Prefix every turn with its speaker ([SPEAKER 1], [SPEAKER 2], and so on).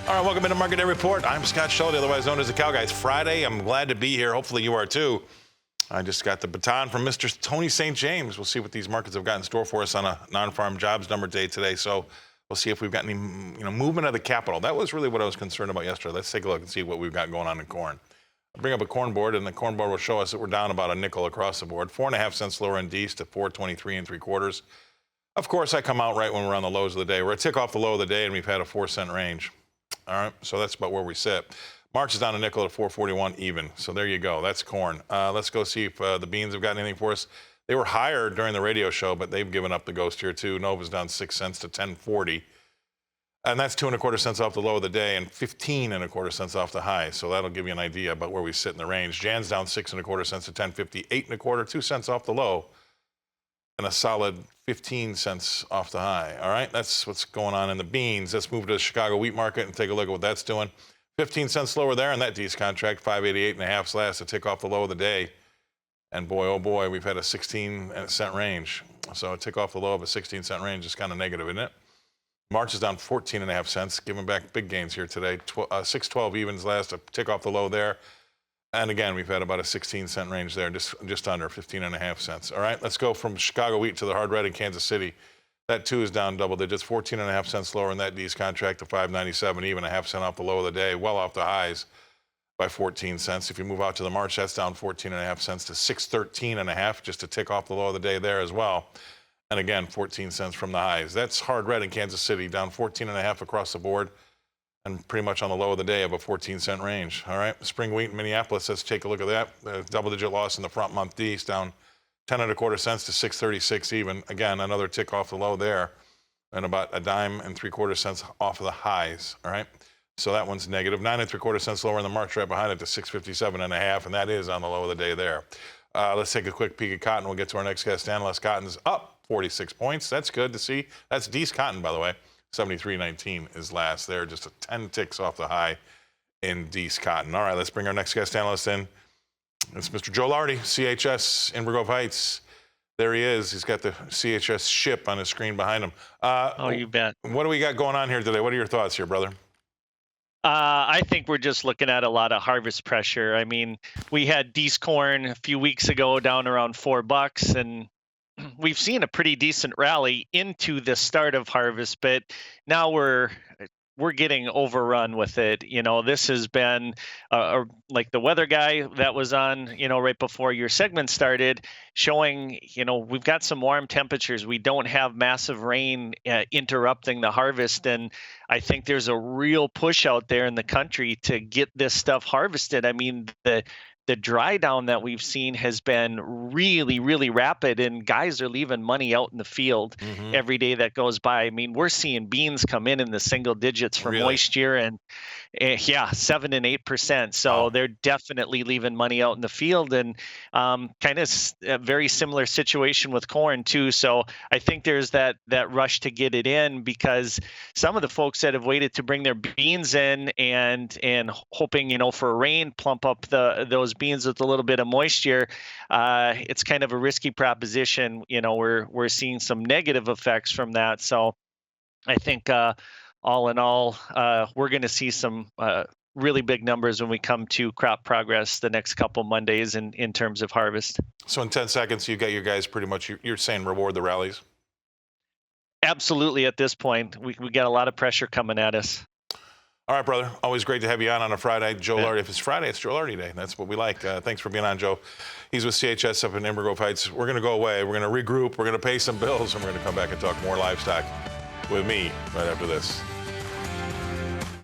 [SPEAKER 1] All right, welcome into Market Day Report. I'm Scott Shellady, otherwise known as the Cow Guy. It's Friday. I'm glad to be here. Hopefully you are too. I just got the baton from Mr. Tony St. James. We'll see what these markets have got in store for us on a non-farm jobs number day today. So we'll see if we've got any movement of the capital. That was really what I was concerned about yesterday. Let's take a look and see what we've got going on in corn. I'll bring up a corn board, and the corn board will show us that we're down about a nickel across the board. 4.5 cents lower in D's to 4.23 3/4. Of course, I come out right when we're on the lows of the day. We're a tick off the low of the day, and we've had a 4-cent range. All right, so that's about where we sit. March is down a nickel at 4.41 even. So there you go. That's corn. Let's go see if the beans have got anything for us. They were higher during the radio show, but they've given up the ghost here too. Nova's down 6 cents to 10.40. And that's 2.25 cents off the low of the day and 15.25 cents off the high. So that'll give you an idea about where we sit in the range. Jan's down 6.25 cents to 10.50, 8.25, 2 cents off the low, and a solid 15 cents off the high. All right, that's what's going on in the beans. Let's move to the Chicago wheat market and take a look at what that's doing. 15 cents lower there in that D's contract, 588.5 last to tick off the low of the day. And boy, oh boy, we've had a 16-cent range. So a tick off the low of a 16-cent range is kind of negative, isn't it? March is down 14.5 cents, giving back big gains here today. 6.12 evens last, a tick off the low there. And again, we've had about a 16-cent range there, just under 15.5 cents. All right, let's go from Chicago wheat to the hard red in Kansas City. That too is down double digits, 14.5 cents lower in that D's contract to 5.97, even a half cent off the low of the day, well off the highs by 14 cents. If you move out to the March, that's down 14.5 cents to 613.5, just a tick off the low of the day there as well. And again, 14 cents from the highs. That's hard red in Kansas City, down 14.5 across the board, and pretty much on the low of the day of a 14-cent range. All right, spring wheat in Minneapolis, let's take a look at that. Double-digit loss in the front month D's, down 10.25 cents to 6.36 even. Again, another tick off the low there, and about a dime and 3/4 cents off of the highs. All right, so that one's negative. 9 3/4 cents lower in the March, right behind it to 6.57.5, and that is on the low of the day there. Let's take a quick peek at cotton. We'll get to our next guest analyst. Cotton's up 46 points. That's good to see. That's D's cotton, by the way. 73.19 is last there, just a 10 ticks off the high in D's cotton. All right, let's bring our next guest analyst in. It's Mr. Joe Lardy, CHS Inver Grove Heights. There he is. He's got the CHS ship on his screen behind him.
[SPEAKER 2] Oh, you bet.
[SPEAKER 1] What do we got going on here today? What are your thoughts here, brother?
[SPEAKER 2] I think we're just looking at a lot of harvest pressure. I mean, we had D's corn a few weeks ago down around $4, and we've seen a pretty decent rally into the start of harvest, but now we're getting overrun with it. You know, this has been like the weather guy that was on, right before your segment started, showing, we've got some warm temperatures. We don't have massive rain interrupting the harvest. And I think there's a real push out there in the country to get this stuff harvested. I mean, the dry down that we've seen has been really, really rapid, and guys are leaving money out in the field every day that goes by. I mean, we're seeing beans come in the single digits for moisture, and 7 and 8%. So they're definitely leaving money out in the field, and kind of a very similar situation with corn too. So I think there's that rush to get it in, because some of the folks that have waited to bring their beans in and hoping, for a rain, plump up those beans with a little bit of moisture, it's kind of a risky proposition. We're seeing some negative effects from that. So I think all in all, we're going to see some really big numbers when we come to crop progress the next couple Mondays in terms of harvest.
[SPEAKER 1] So in 10 seconds, you got your guys pretty much, you're saying reward the rallies?
[SPEAKER 2] Absolutely. At this point, we got a lot of pressure coming at us.
[SPEAKER 1] All right, brother. Always great to have you on a Friday. Joe Lardy. If it's Friday, it's Joe Lardy Day. That's what we like. Thanks for being on, Joe. He's with CHS up in Inver Grove Heights. We're going to go away. We're going to regroup. We're going to pay some bills, and we're going to come back and talk more livestock with me right after this.